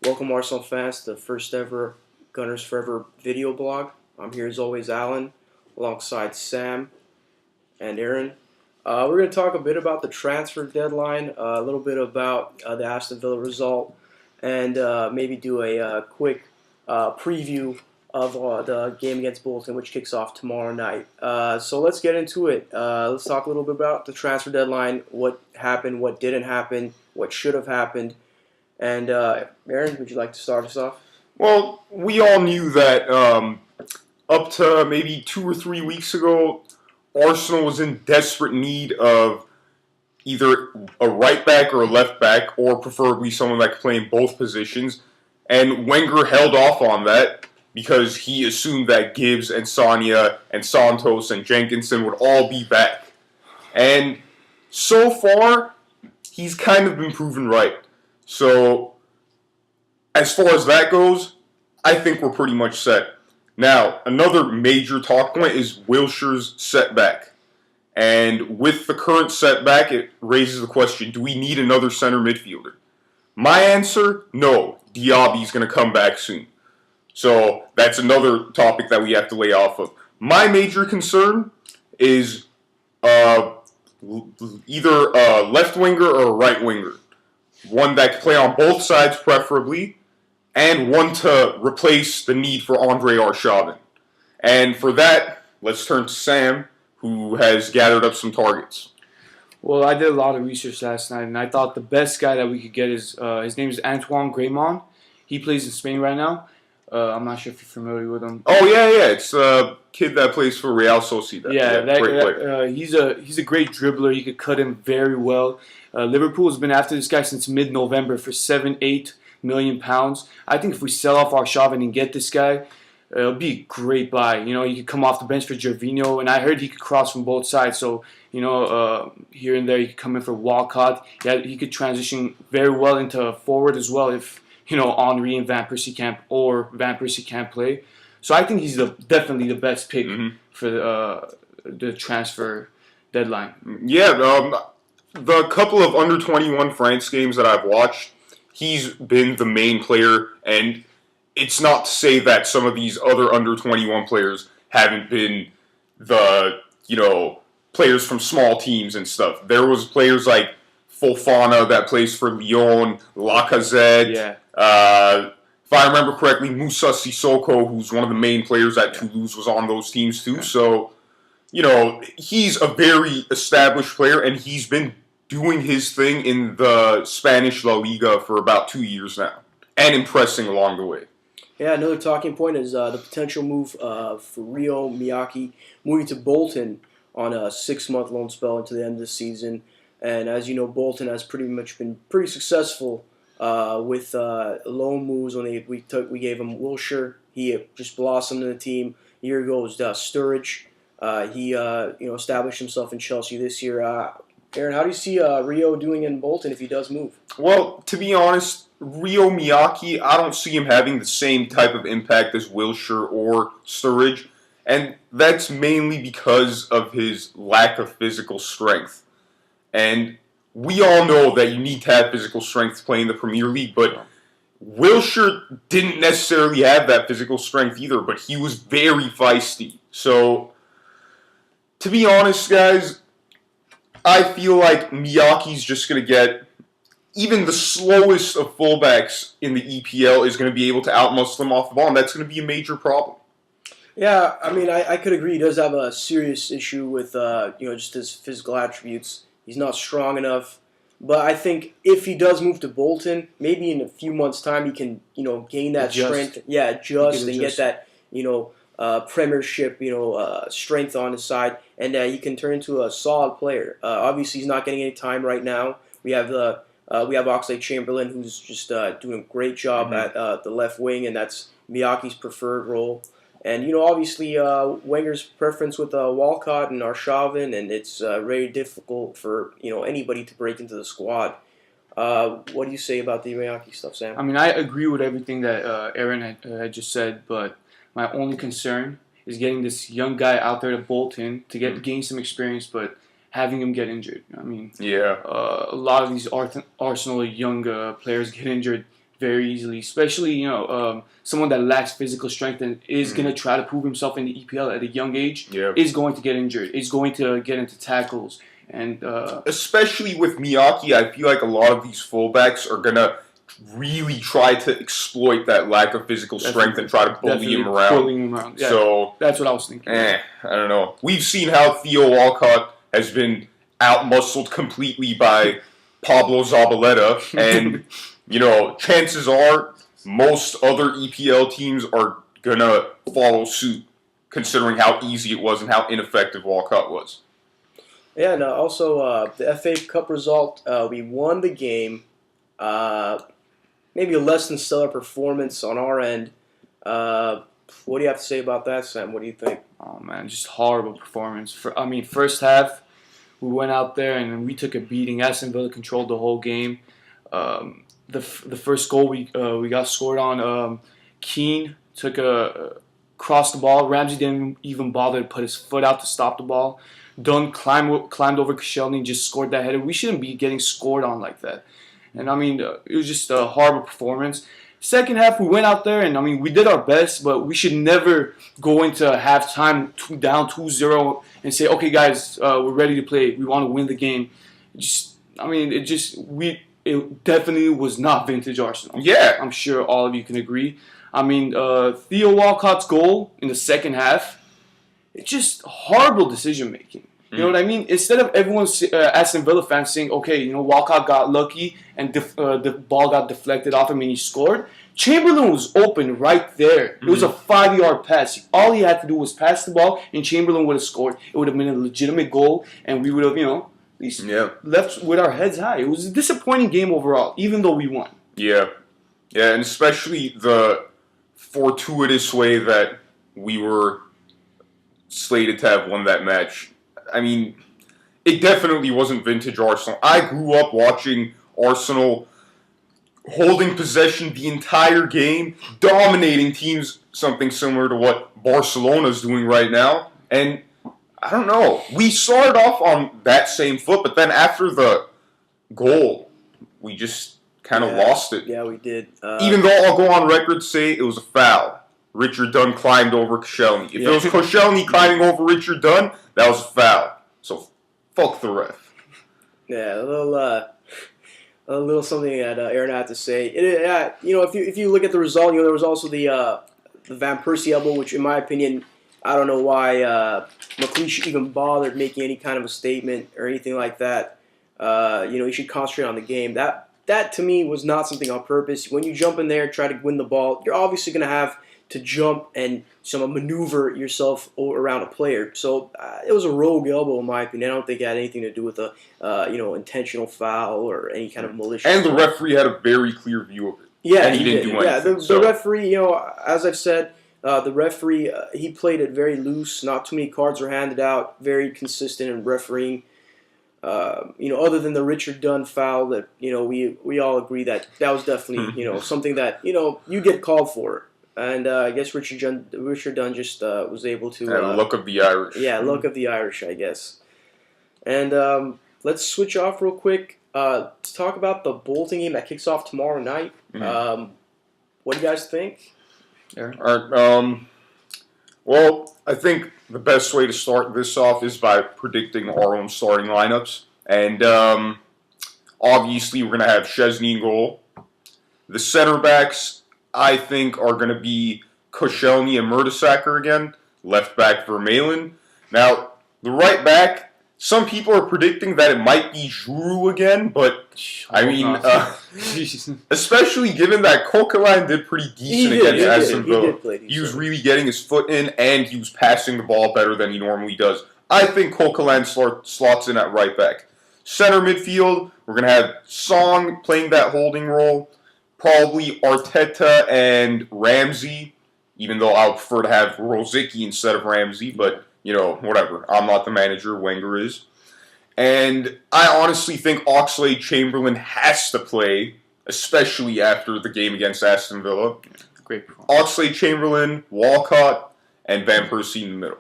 Welcome, Arsenal fans, to the first ever GunnersForever video blog. I'm here as always, Alan, alongside Sam and Aaron. We're going to talk a bit about the transfer deadline, a little bit about the Aston Villa result, and maybe do a quick preview of the game against Bolton, which kicks off tomorrow night. So let's get into it. Let's talk a little bit about the transfer deadline, what happened, what didn't happen, what should have happened. And Aaron, would you like to start us off? Well, we all knew that up to maybe 2 or 3 weeks ago, Arsenal was in desperate need of either a right back or a left back, or preferably someone that could play in both positions. And Wenger held off on that because he assumed that Gibbs and Sonia and Santos and Jenkinson would all be back. And so far, he's kind of been proven right. So, as far as that goes, I think we're pretty much set. Now, another major talk point is Wilshire's setback. And with the current setback, it raises the question, do we need another center midfielder? My answer, no. Diaby's going to come back soon. So, that's another topic that we have to lay off of. My major concern is either a left winger or a right winger. One that can play on both sides preferably, and one to replace the need for Andre Arshavin. And for that, let's turn to Sam, who has gathered up some targets. Well, I did a lot of research last night, and I thought the best guy that we could get is, his name is Antoine Griezmann. He plays in Spain right now. I'm not sure if you're familiar with him. Oh, yeah. It's a kid that plays for Real Sociedad. Yeah, great player. He's a great dribbler. He could cut in very well. Liverpool has been after this guy since mid-November for £7-8 million. I think if we sell off Arshavin and get this guy, it'll be a great buy. You know, he could come off the bench for Gervinho, and I heard he could cross from both sides. So, here and there, he could come in for Walcott. Yeah, he could transition very well into forward as well if, Henry and Van Persie can't play. So I think he's definitely the best pick for the transfer deadline. Yeah, the couple of under-21 France games that I've watched, he's been the main player, and it's not to say that some of these other under-21 players haven't been the, players from small teams and stuff. There was players like Fofana that plays for Lyon, Lacazette. Yeah. If I remember correctly, Moussa Sissoko, who's one of the main players at Toulouse, was on those teams too. So, he's a very established player, and he's been doing his thing in the Spanish La Liga for about 2 years now, and impressing along the way. Yeah, another talking point is the potential move for Rio Miyake moving to Bolton on a 6-month loan spell into the end of the season. And as you know, Bolton has pretty much been pretty successful with loan moves. When we gave him Wilshere, he just blossomed in the team. A year ago was Sturridge. He established himself in Chelsea this year. Aaron, how do you see Rio doing in Bolton if he does move? Well, to be honest, Rio Miyake, I don't see him having the same type of impact as Wilshere or Sturridge, and that's mainly because of his lack of physical strength. And we all know that you need to have physical strength to play in the Premier League, but Wilshere didn't necessarily have that physical strength either, but he was very feisty. So, to be honest, guys, I feel like Miyake's just going to get, even the slowest of fullbacks in the EPL is going to be able to outmuscle him off the ball, and that's going to be a major problem. Yeah, I mean, I could agree. He does have a serious issue with, just his physical attributes. He's not strong enough. But I think if he does move to Bolton, maybe in a few months' time he can, gain that strength. Yeah, adjust and get that, Premiership, strength on his side, and he can turn into a solid player. Obviously, he's not getting any time right now. We have Oxlade-Chamberlain, who's just doing a great job at the left wing, and that's Miyake's preferred role. And obviously, Wenger's preference with Walcott and Arshavin, and it's very difficult for anybody to break into the squad. What do you say about the Miyake stuff, Sam? I mean, I agree with everything that Aaron had just said, but my only concern is getting this young guy out there to Bolton to gain some experience, but having him get injured. I mean, yeah, a lot of these Arsenal young players get injured very easily, especially someone that lacks physical strength and is going to try to prove himself in the EPL at a young age is going to get injured, is going to get into tackles. And especially with Miyake, I feel like a lot of these fullbacks are going to really try to exploit that lack of physical strength and try to bully him around. Yeah, so that's what I was thinking. I don't know. We've seen how Theo Walcott has been out-muscled completely by Pablo Zabaleta, and chances are most other EPL teams are gonna follow suit, considering how easy it was and how ineffective Walcott was. Yeah, and also the FA Cup result, we won the game. Maybe a less than stellar performance on our end. What do you have to say about that, Sam? What do you think? Oh man, just horrible performance. First half, we went out there and we took a beating. Aston Villa controlled the whole game. The first goal we got scored on, Keane took crossed the ball. Ramsey didn't even bother to put his foot out to stop the ball. Dunn climbed over Koscielny and just scored that header. We shouldn't be getting scored on like that. And it was just a horrible performance. Second half, we went out there and we did our best, but we should never go into halftime down 2-0 and say, okay, guys, we're ready to play. We want to win the game. It definitely was not vintage Arsenal. Yeah, I'm sure all of you can agree. Theo Walcott's goal in the second half, it's just horrible decision making. You know what I mean? Instead of everyone, Aston Villa fans saying, okay, Walcott got lucky and the ball got deflected off him and he scored, Chamberlain was open right there. It was a 5-yard pass. All he had to do was pass the ball and Chamberlain would have scored. It would have been a legitimate goal and we would have, at least left with our heads high. It was a disappointing game overall, even though we won. Yeah, and especially the fortuitous way that we were slated to have won that match. It definitely wasn't vintage Arsenal. I grew up watching Arsenal holding possession the entire game, dominating teams, something similar to what Barcelona's doing right now. And I don't know. We started off on that same foot, but then after the goal, we just kind of lost it. Yeah, we did. Even though I'll go on record say it was a foul. Richard Dunn climbed over Koscielny. If it was Koscielny climbing over Richard Dunn, that was a foul. So, fuck the ref. Yeah, a little something that Aaron had to say. If you look at the result, there was also the Van Persie elbow, which in my opinion, I don't know why McLeish even bothered making any kind of a statement or anything like that. He should concentrate on the game. That to me was not something on purpose. When you jump in there and try to win the ball, you're obviously going to have to jump and maneuver yourself around a player. So it was a rogue elbow in my opinion. I don't think it had anything to do with a intentional foul or any kind of malicious. And the referee had a very clear view of it. Yeah, and he didn't do anything. Yeah, the referee, as I've said, the referee he played it very loose. Not too many cards were handed out. Very consistent in refereeing. Other than the Richard Dunn foul that we all agree that was definitely something that you get called for. And I guess Richard Dunn just was able to... luck of the Irish. Yeah, luck of the Irish, I guess. And let's switch off real quick to talk about the Bolton game that kicks off tomorrow night. What do you guys think? All right. Well, I think the best way to start this off is by predicting our own starting lineups. And obviously, we're going to have Szczesny in goal. The center backs... I think are going to be Koscielny and Mertesacker again. Left back Vermaelen. Now, the right back, some people are predicting that it might be Giroud again, but especially given that Coquelin did pretty decent against Aston Villa. He was really getting his foot in, and he was passing the ball better than he normally does. I think Coquelin slots in at right back. Center midfield, we're going to have Song playing that holding role. Probably Arteta and Ramsey, even though I would prefer to have Rosicky instead of Ramsey, but, whatever. I'm not the manager, Wenger is. And I honestly think Oxlade-Chamberlain has to play, especially after the game against Aston Villa. Great performance. Oxlade-Chamberlain, Walcott, and Van Persie in the middle.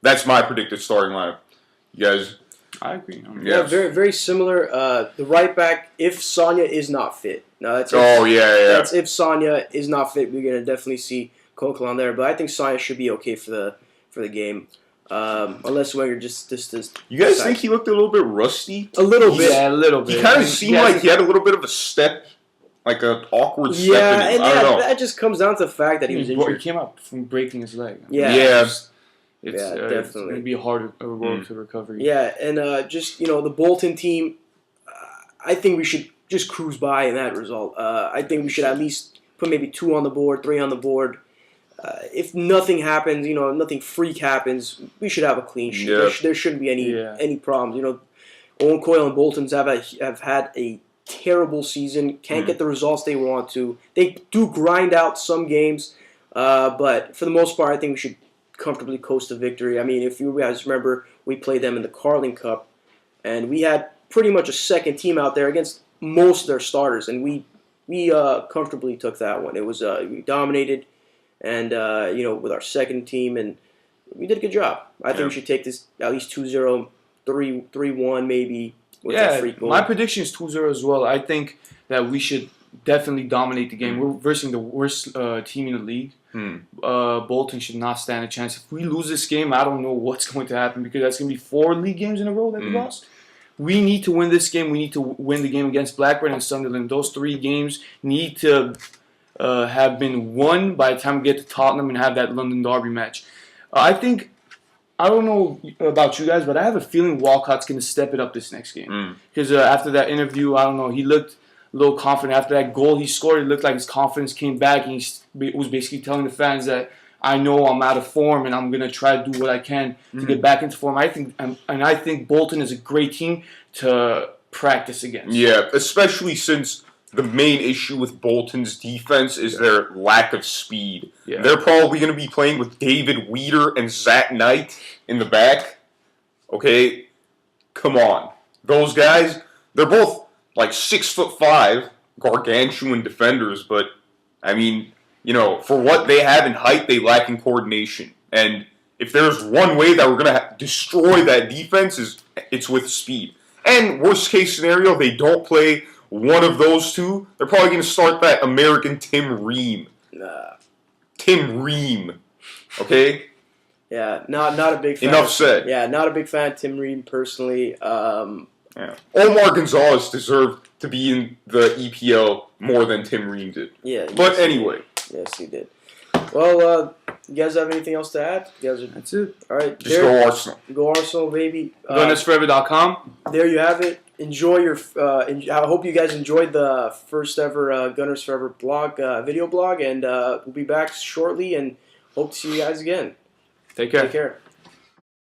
That's my predicted starting lineup. You guys... I agree. Yeah, very very similar. The right back, if Sonya is not fit. Now that's That's if Sonya is not fit, we're gonna definitely see Coquelin there. But I think Sonya should be okay for the game, unless Wenger just You guys think he looked a little bit rusty? a little bit? Yeah, a little bit. He kind of seemed like he had a little bit of a step, like an awkward step. Yeah, and I don't know. that just comes down to the fact that he was injured. He came up from breaking his leg. Yeah. It's definitely going to be a hard road to recovery. Yeah, and just the Bolton team, I think we should just cruise by in that result. I think we should at least put maybe 2 on the board, 3 on the board. If nothing happens, nothing freak happens, we should have a clean sheet. Yeah. There shouldn't be any problems. Owen Coyle and Bolton's have had a terrible season. Can't get the results they want to. They do grind out some games, but for the most part, I think we should comfortably coast to victory. I mean, if you guys remember, we played them in the Carling Cup, and we had pretty much a second team out there against most of their starters, and we comfortably took that one. It was we dominated, and with our second team, and we did a good job. I think we should take this at least 2-0, 3-1 maybe with that free goal. My prediction is 2-0 as well. I think that we should definitely dominate the game. We're versing the worst team in the league. Bolton should not stand a chance. If we lose this game, I don't know what's going to happen, because that's going to be 4 league games in a row that we lost. We need to win this game. We need to win the game against Blackburn and Sunderland. Those 3 games need to have been won by the time we get to Tottenham and have that London Derby match. I don't know about you guys, but I have a feeling Walcott's going to step it up this next game. Because after that interview, I don't know, he looked a little confident. After that goal he scored, it looked like his confidence came back, and he was basically telling the fans that I know I'm out of form and I'm going to try to do what I can to get back into form. I think Bolton is a great team to practice against. Yeah, especially since the main issue with Bolton's defense is their lack of speed. Yeah. They're probably going to be playing with David Weeder and Zach Knight in the back. Okay, come on. Those guys, they're both like 6'5", gargantuan defenders, but I mean, for what they have in height, they lack in coordination. And if there's one way that we're going to destroy that defense, it's with speed. And worst case scenario, they don't play one of those 2. They're probably going to start that American Tim Ream. Tim Ream. Okay? Yeah, not a big fan. Enough said. Yeah, not a big fan of Tim Ream personally. Yeah. Omar Gonzalez deserved to be in the EPL more than Tim Ream did. Yeah. But anyway. Yes, he did. Well, you guys have anything else to add? That's it. All right. Just go Arsenal. Go Arsenal, baby. GunnersForever.com. There you have it. Enjoy your. I hope you guys enjoyed the first ever Gunners Forever video blog, and we'll be back shortly, and hope to see you guys again. Take care. Take care.